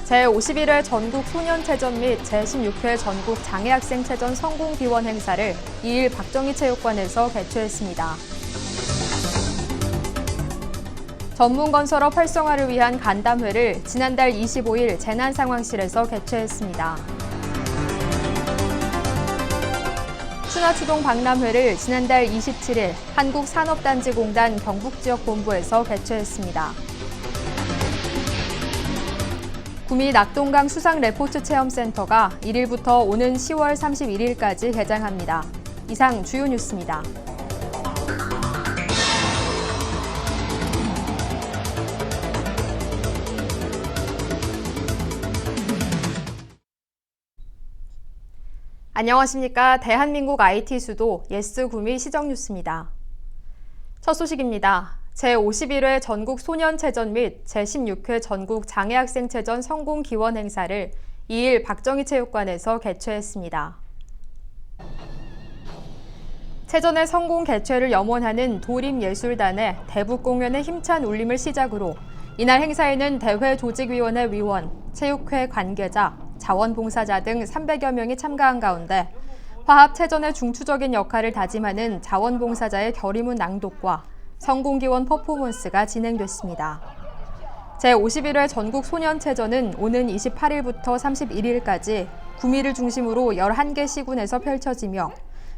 제51회 전국 소년체전 및 제16회 전국 장애학생체전 성공기원 행사를 2일 박정희 체육관에서 개최했습니다. 전문건설업 활성화를 위한 간담회를 지난달 25일 재난상황실에서 개최했습니다. 추나추동 박람회를 지난달 27일 한국산업단지공단 경북지역본부에서 개최했습니다. 구미 낙동강 수상레포츠 체험센터가 1일부터 오는 10월 31일까지 개장합니다. 이상 주요 뉴스입니다. 안녕하십니까. 대한민국 IT 수도 예스구미 시정뉴스입니다. 첫 소식입니다. 제51회 전국 소년체전 및 제16회 전국 장애학생체전 성공기원 행사를 2일 박정희 체육관에서 개최했습니다. 체전의 성공 개최를 염원하는 도림예술단의 대북공연의 힘찬 울림을 시작으로 이날 행사에는 대회조직위원회 위원, 체육회 관계자, 자원봉사자 등 300여 명이 참가한 가운데 화합체전의 중추적인 역할을 다짐하는 자원봉사자의 결의문 낭독과 성공기원 퍼포먼스가 진행됐습니다. 제51회 전국 소년체전은 오는 28일부터 31일까지 구미를 중심으로 11개 시군에서 펼쳐지며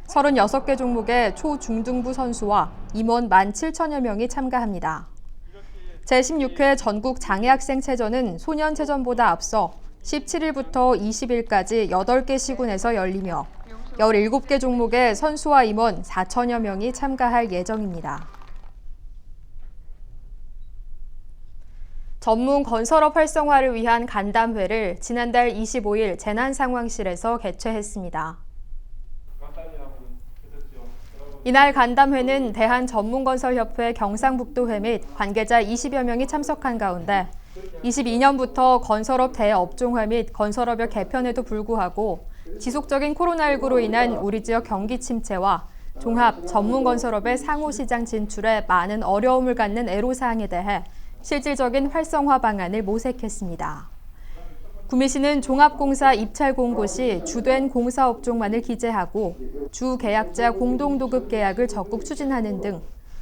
36개 종목의 초중등부 선수와 임원 17,000여 명이 참가합니다. 제16회 전국 장애학생체전은 소년체전보다 앞서 17일부터 20일까지 8개 시군에서 열리며 17개 종목의 선수와 임원 4,000여 명이 참가할 예정입니다. 전문 건설업 활성화를 위한 간담회를 지난달 25일 재난상황실에서 개최했습니다. 이날 간담회는 대한전문건설협회 경상북도회 및 관계자 20여 명이 참석한 가운데 22년부터 건설업 대업종화 및 건설업의 개편에도 불구하고 지속적인 코로나19로 인한 우리 지역 경기 침체와 종합 전문건설업의 상호시장 진출에 많은 어려움을 갖는 애로사항에 대해 실질적인 활성화 방안을 모색했습니다. 구미시는 종합공사 입찰 공고 시 주된 공사업종만을 기재하고 주계약자 공동도급 계약을 적극 추진하는 등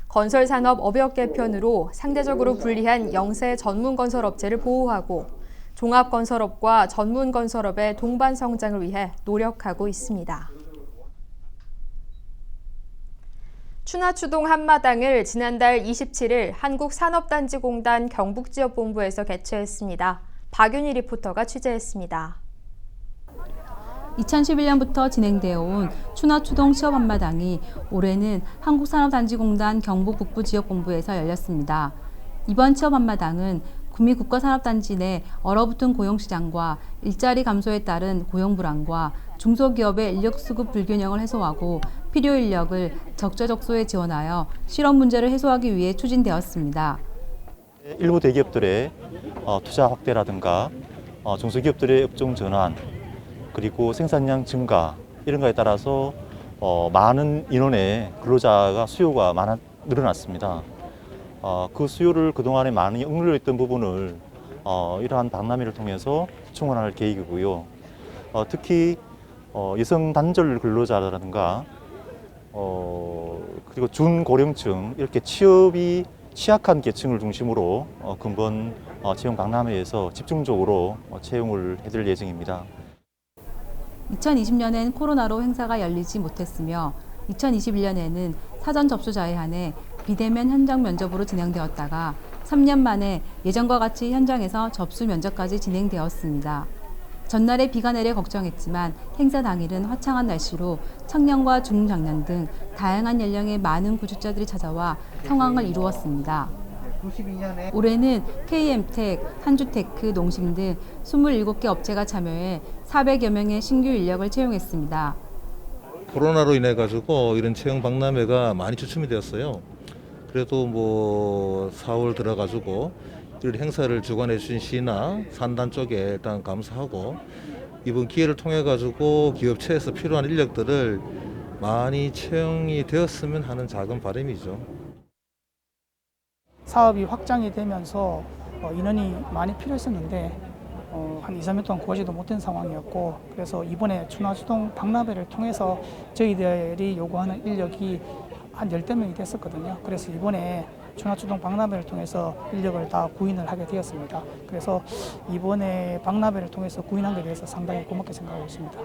건설산업 업역 개편으로 상대적으로 불리한 영세 전문건설업체를 보호하고 종합건설업과 전문건설업의 동반 성장을 위해 노력하고 있습니다. 추나추동 한마당을 지난달 27일 한국산업단지공단 경북지역본부에서 개최했습니다. 박윤희 리포터가 취재했습니다. 2011년부터 진행되어 온 추나추동 취업 한마당이 올해는 한국산업단지공단 경북북부지역본부에서 열렸습니다. 이번 취업 한마당은 구미 국가산업단지 내 얼어붙은 고용시장과 일자리 감소에 따른 고용 불안과 중소기업의 인력 수급 불균형을 해소하고 필요 인력을 적재적소에 지원하여 실업 문제를 해소하기 위해 추진되었습니다. 일부 대기업들의 투자 확대라든가 중소기업들의 업종 전환 그리고 생산량 증가 이런 거에 따라서 많은 인원의 근로자가 수요가 늘어났습니다. 그 수요를 그동안에 많이 억눌려 있던 부분을 이러한 박람회를 통해서 충원할 계획이고요. 특히 여성 단절 근로자라든가 그리고 준고령층 이렇게 취업이 취약한 계층을 중심으로 근본 채용 박람회에서 집중적으로 채용을 해드릴 예정입니다. 2020년엔 코로나로 행사가 열리지 못했으며 2021년에는 사전 접수자에 한해 비대면 현장 면접으로 진행되었다가 3년 만에 예전과 같이 현장에서 접수 면접까지 진행되었습니다. 전날에 비가 내려 걱정했지만 행사 당일은 화창한 날씨로 청년과 중장년 등 다양한 연령의 많은 구직자들이 찾아와 성황을 이루었습니다. 올해는 KM텍, 한주테크, 농심 등 27개 업체가 참여해 400여 명의 신규 인력을 채용했습니다. 코로나로 인해 가지고 이런 채용 박람회가 많이 주춤이 되었어요. 그래도 4월 들어가지고 이런 행사를 주관해 주신 시나 산단 쪽에 일단 감사하고 이번 기회를 통해 가지고 기업체에서 필요한 인력들을 많이 채용이 되었으면 하는 작은 바람이죠. 사업이 확장이 되면서 인원이 많이 필요했었는데 한 2, 3년 동안 구하지도 못한 상황이었고, 그래서 이번에 춘화주동 박람회를 통해서 저희들이 요구하는 인력이 한 10대명이 됐었거든요. 그래서 이번에 춘화주동 박람회를 통해서 인력을 다 구인을 하게 되었습니다. 그래서 이번에 박람회를 통해서 구인한 데 대해서 상당히 고맙게 생각하고 있습니다.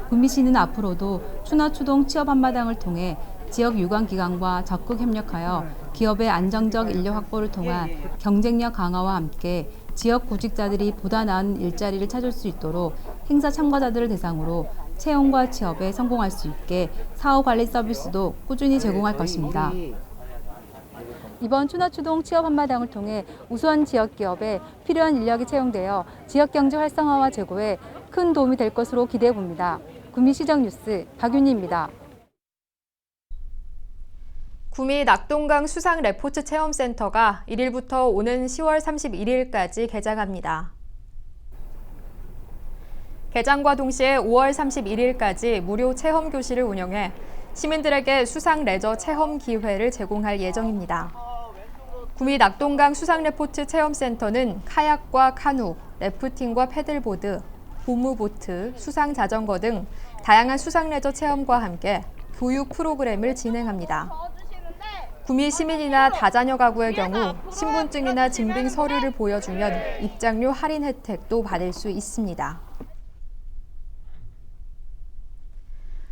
구미시는 앞으로도 춘화추동 취업 한마당을 통해 지역 유관기관과 적극 협력하여 기업의 안정적 인력 확보를 통한 경쟁력 강화와 함께 지역 구직자들이 보다 나은 일자리를 찾을 수 있도록 행사 참가자들을 대상으로 채용과 취업에 성공할 수 있게 사후관리 서비스도 꾸준히 제공할 것입니다. 이번 춘화추동 취업 한마당을 통해 우수한 지역 기업에 필요한 인력이 채용되어 지역 경제 활성화와 제고에 큰 도움이 될 것으로 기대해 봅니다. 구미시정 뉴스 박윤희입니다. 구미 낙동강 수상 레포츠 체험센터가 1일부터 오는 10월 31일까지 개장합니다. 개장과 동시에 5월 31일까지 무료 체험 교실을 운영해 시민들에게 수상 레저 체험 기회를 제공할 예정입니다. 구미 낙동강 수상 레포츠 체험센터는 카약과 카누, 래프팅과 패들보드, 고무보트, 수상 자전거 등 다양한 수상 레저 체험과 함께 교육 프로그램을 진행합니다. 구미 시민이나 다자녀 가구의 경우 신분증이나 증빙 서류를 보여주면 입장료 할인 혜택도 받을 수 있습니다.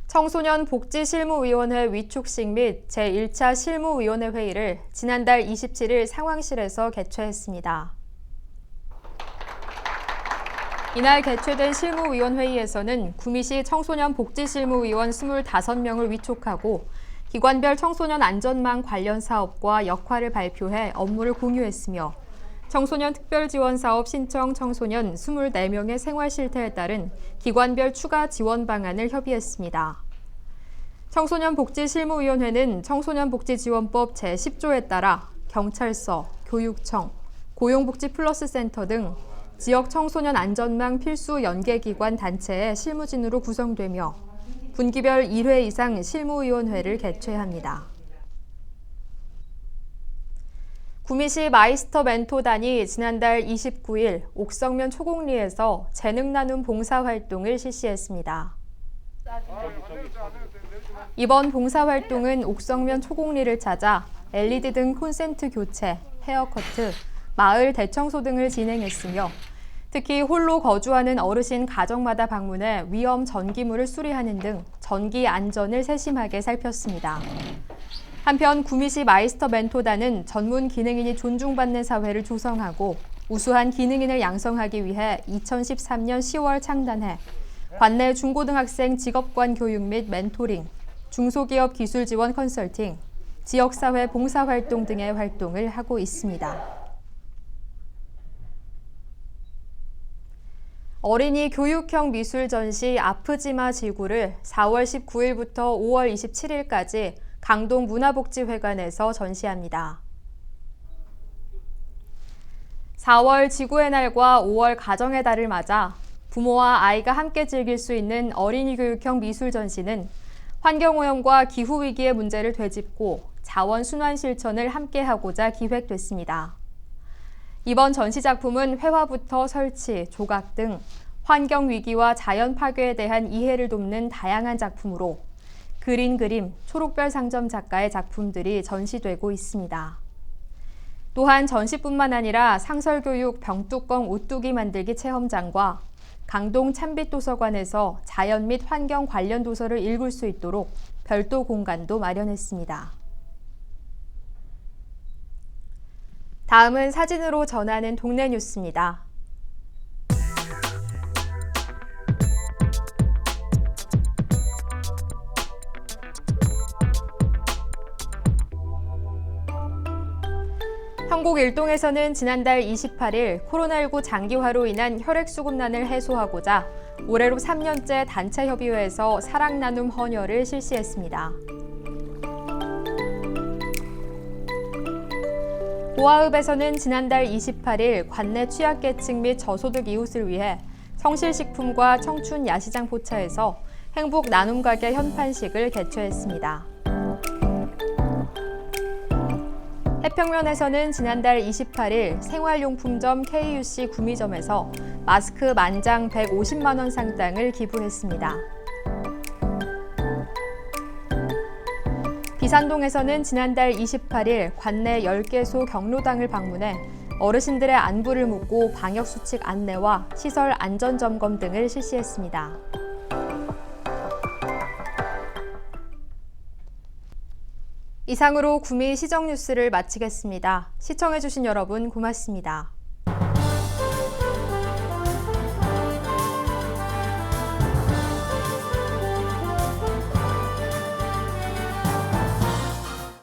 청소년 복지실무위원회 위촉식 및 제1차 실무위원회 회의를 지난달 27일 상황실에서 개최했습니다. 이날 개최된 실무위원회의에서는 구미시 청소년 복지실무위원 25명을 위촉하고 기관별 청소년 안전망 관련 사업과 역할을 발표해 업무를 공유했으며 청소년 특별지원사업 신청 청소년 24명의 생활실태에 따른 기관별 추가 지원 방안을 협의했습니다. 청소년복지실무위원회는 청소년복지지원법 제10조에 따라 경찰서, 교육청, 고용복지플러스센터 등 지역 청소년 안전망 필수 연계기관 단체의 실무진으로 구성되며 분기별 1회 이상 실무위원회를 개최합니다. 구미시 마이스터 멘토단이 지난달 29일 옥성면 초곡리에서 재능 나눔 봉사활동을 실시했습니다. 이번 봉사활동은 옥성면 초곡리를 찾아 LED 등 콘센트 교체, 헤어커트, 마을 대청소 등을 진행했으며 특히 홀로 거주하는 어르신 가정마다 방문해 위험 전기물을 수리하는 등 전기 안전을 세심하게 살폈습니다. 한편 구미시 마이스터 멘토단은 전문 기능인이 존중받는 사회를 조성하고 우수한 기능인을 양성하기 위해 2013년 10월 창단해 관내 중고등학생 직업관 교육 및 멘토링, 중소기업 기술 지원 컨설팅, 지역사회 봉사활동 등의 활동을 하고 있습니다. 어린이 교육형 미술 전시 아프지마 지구를 4월 19일부터 5월 27일까지 강동 문화복지회관에서 전시합니다. 4월 지구의 날과 5월 가정의 달을 맞아 부모와 아이가 함께 즐길 수 있는 어린이 교육형 미술 전시는 환경오염과 기후위기의 문제를 되짚고 자원 순환 실천을 함께하고자 기획됐습니다. 이번 전시 작품은 회화부터 설치, 조각 등 환경 위기와 자연 파괴에 대한 이해를 돕는 다양한 작품으로 그린 그림, 초록별 상점 작가의 작품들이 전시되고 있습니다. 또한 전시뿐만 아니라 상설교육 병뚜껑 오뚜기 만들기 체험장과 강동 참빛 도서관에서 자연 및 환경 관련 도서를 읽을 수 있도록 별도 공간도 마련했습니다. 다음은 사진으로 전하는 동네 뉴스입니다. 경북 일동에서는 지난달 28일 코로나19 장기화로 인한 혈액수급난을 해소하고자 올해로 3년째 단체 협의회에서 사랑 나눔 헌혈을 실시했습니다. 보아읍에서는 지난달 28일 관내 취약계층 및 저소득 이웃을 위해 성실식품과 청춘 야시장 포차에서 행복 나눔 가게 현판식을 개최했습니다. 태평면에서는 지난달 28일 생활용품점 KUC 구미점에서 마스크 만장 150만 원 상당을 기부했습니다. 비산동에서는 지난달 28일 관내 10개소 경로당을 방문해 어르신들의 안부를 묻고 방역수칙 안내와 시설 안전점검 등을 실시했습니다. 이상으로 구미 시정뉴스를 마치겠습니다. 시청해주신 여러분 고맙습니다.